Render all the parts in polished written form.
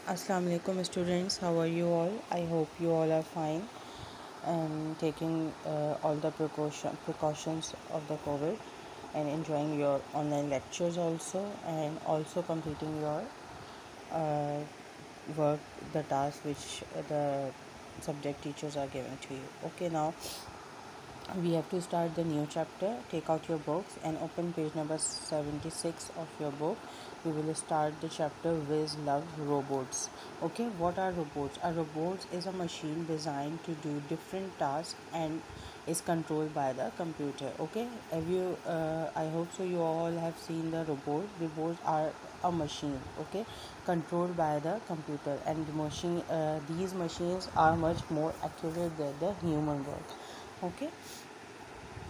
Assalamu alaikum students, how are you all? I hope you all are fine and taking all the precautions of the COVID and enjoying your online lectures also, and also completing your uh, work, the task which the subject teachers are giving to you. Okay, now we have to start the new chapter. Take out your books and open page number 76 of your book. We will start the chapter Wiz loves robots. Okay, what are robots? A robot is a machine designed to do different tasks and is controlled by the computer. Okay, have you I hope so you all have seen the robots are a machine, okay, controlled by the computer, and these machines are much more accurate than the human work. Okay,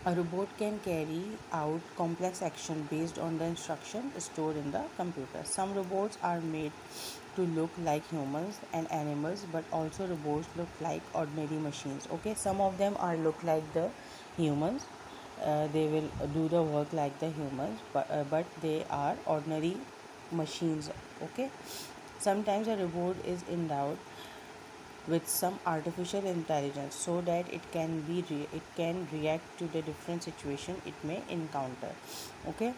a robot can carry out complex action based on the instruction stored in the computer. Some robots are made to look like humans and animals, but also robots look like ordinary machines. Okay, some of them are look like the humans. They will do the work like the humans, but they are ordinary machines. Okay, sometimes a robot is endowed with some artificial intelligence so that it can react to the different situation it may encounter. Okay,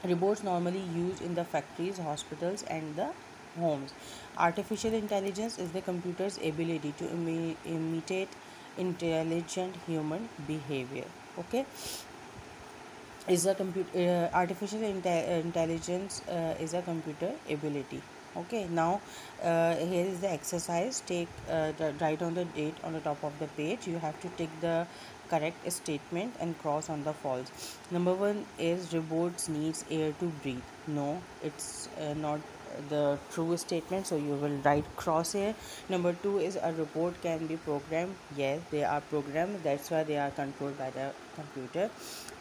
robots normally used in the factories, hospitals, and the homes. Artificial intelligence is the computer's ability to imitate intelligent human behavior. Okay, is a computer intelligence is a computer ability. Okay, now here is the exercise. Write on the date on the top of the page. You have to take the correct statement and cross on the false. Number one is robots needs air to breathe. No, it's not the true statement, so you will write cross here. Number two is a robot can be programmed. Yes, they are programmed, that's why they are controlled by the computer.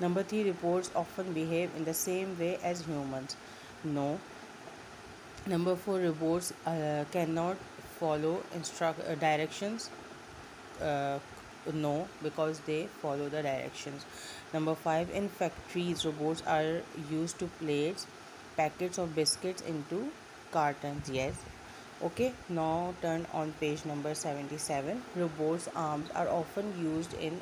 Number three, robots often behave in the same way as humans. No. Number four, robots cannot follow directions. uh, no, because they follow the directions. Number five, in factories robots are used to place packets of biscuits into cartons. Yes. Okay, now turn on page number 77. Robots arms are often used in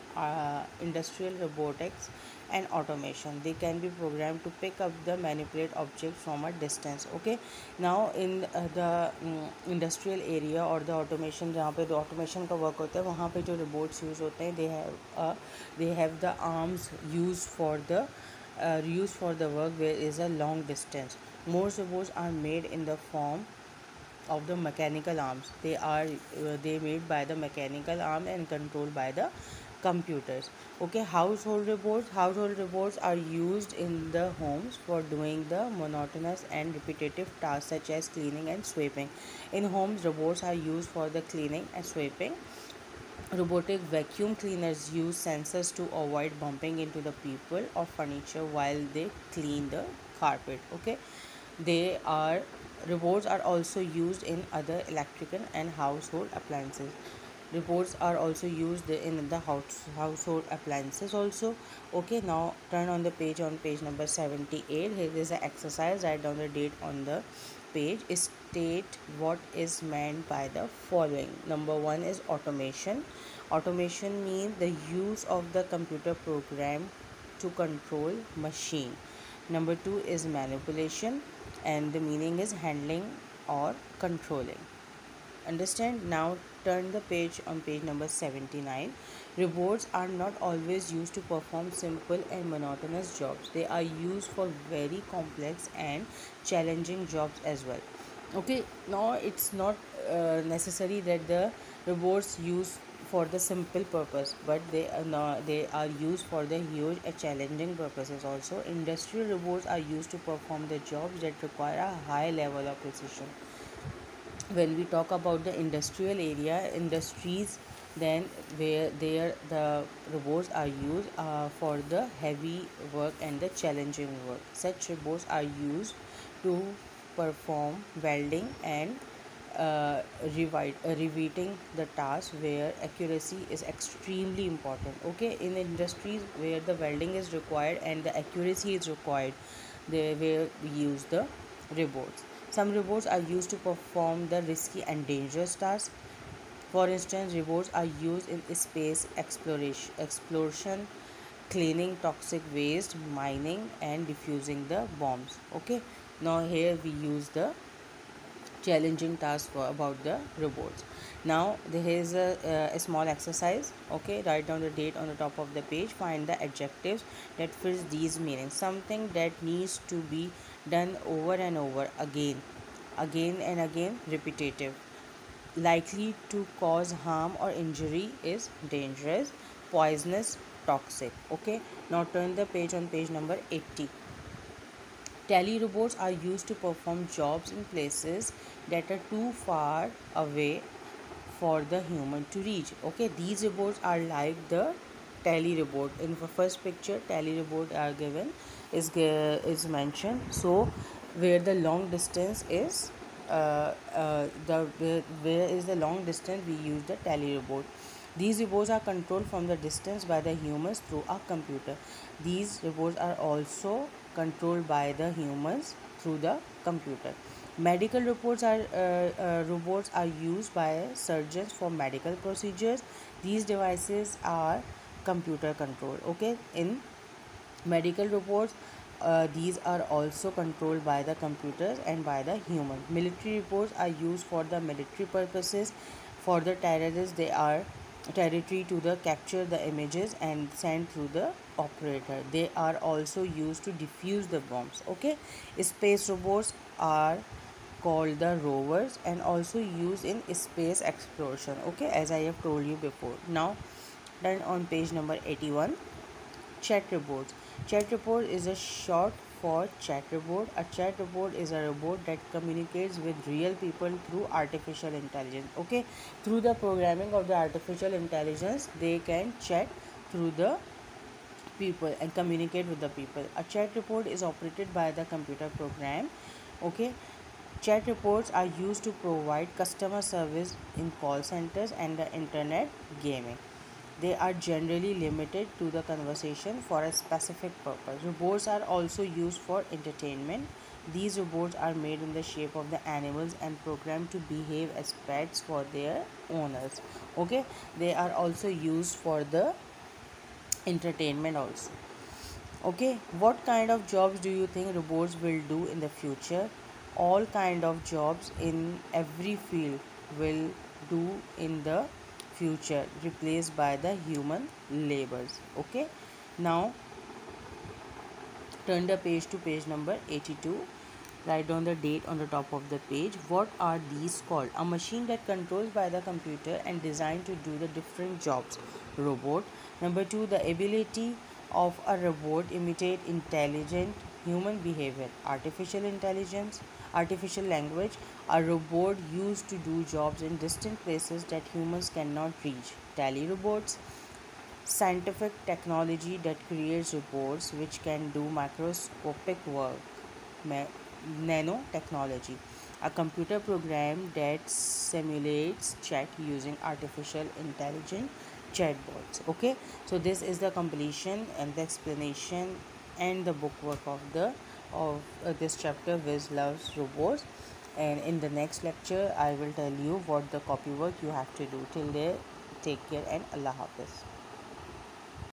industrial robotics and automation. They can be programmed to pick up the manipulate object from a distance. Okay, now in the industrial area or the automation, जहाँ पे the automation का work होता है वहाँ पे जो robots use होते हैं, they have the arms used for the work where is a long distance. Most robots are made in the form of the mechanical arms. They made by the mechanical arm and controlled by the computers. Okay, household robots are used in the homes for doing the monotonous and repetitive tasks such as cleaning and sweeping. In homes, robots are used for the cleaning and sweeping. Robotic vacuum cleaners use sensors to avoid bumping into the people or furniture while they clean the carpet. Okay, they are robots are also used in other electrical and household appliances. Robots are also used in the household appliances also. Okay, now turn on the page on page number 78. Here is an exercise. Write down the date on the page. State what is meant by the following. Number one is automation. Automation means the use of the computer program to control machine. Number two is manipulation, and the meaning is handling or controlling. Understand? Now turn the page on page number 79. Robots are not always used to perform simple and monotonous jobs. They are used for very complex and challenging jobs as well. Okay, now it's not necessary that the robots use for the simple purpose, but they are used for the huge and challenging purposes also. Industrial robots are used to perform the jobs that require a high level of precision. When we talk about the industrial area industries, then where there the robots are used for the heavy work and the challenging work. Such robots are used to perform welding and repeating the task where accuracy is extremely important. Okay, in industries where the welding is required and the accuracy is required, they will use the robots. Some robots are used to perform the risky and dangerous tasks. For instance, robots are used in space exploration, cleaning toxic waste, mining, and diffusing the bombs. Okay, now here we use the challenging task for about the robots. Now there is a small exercise. Okay, write down the date on the top of the page, find the adjectives that fits these meanings. Something that needs to be done over and over again and again, repetitive, likely to cause harm or injury, is dangerous, poisonous, toxic. Okay, now turn the page on page number 80. Telerobots are used to perform jobs in places that are too far away for the human to reach. Okay, these robots are like the telerobot. In the first picture, telerobot are given is mentioned. So, where the long distance is, where is the long distance, we use the telerobot. These robots are controlled from the distance by the humans through a computer. These robots are also controlled by the humans through the computer. Medical robots are used by surgeons for medical procedures. These devices are computer controlled. Okay, in medical robots, these are also controlled by the computers and by the human. Military robots are used for the military purposes. For the terrorists, they are territory to the capture the images and send through the operator. They are also used to defuse the bombs. Okay, space robots are called the rovers and also used in space exploration. Okay, as I have told you before. Now then on page number 81, chat robots. Chat robot is a short for chat robot. A chat robot is a robot that communicates with real people through artificial intelligence. Okay, through the programming of the artificial intelligence, they can chat through the people and communicate with the people. A chat report is operated by the computer program. Okay, chat reports are used to provide customer service in call centers and the internet gaming. They are generally limited to the conversation for a specific purpose. Robots are also used for entertainment. These robots are made in the shape of the animals and programmed to behave as pets for their owners. Okay, they are also used for the entertainment also. Okay, what kind of jobs do you think robots will do in the future? All kind of jobs in every field will do in the future, replaced by the human labors. Okay, now turn the page to page number 82. Write down the date on the top of the page. What are these called? A machine that controls by the computer and designed to do the different jobs. Robot. Number 2, the ability of a robot imitate intelligent human behavior. Artificial intelligence. Artificial language. A robot used to do jobs in distant places that humans cannot reach. Telerobots. Scientific technology that creates robots which can do microscopic work. Nanotechnology, a computer program that simulates chat using artificial intelligence chatbots. Okay, so this is the completion and the explanation and the bookwork of this chapter, Wiz Loves Robots. And in the next lecture I will tell you what the copywork you have to do. Till there, take care and Allah Hafiz.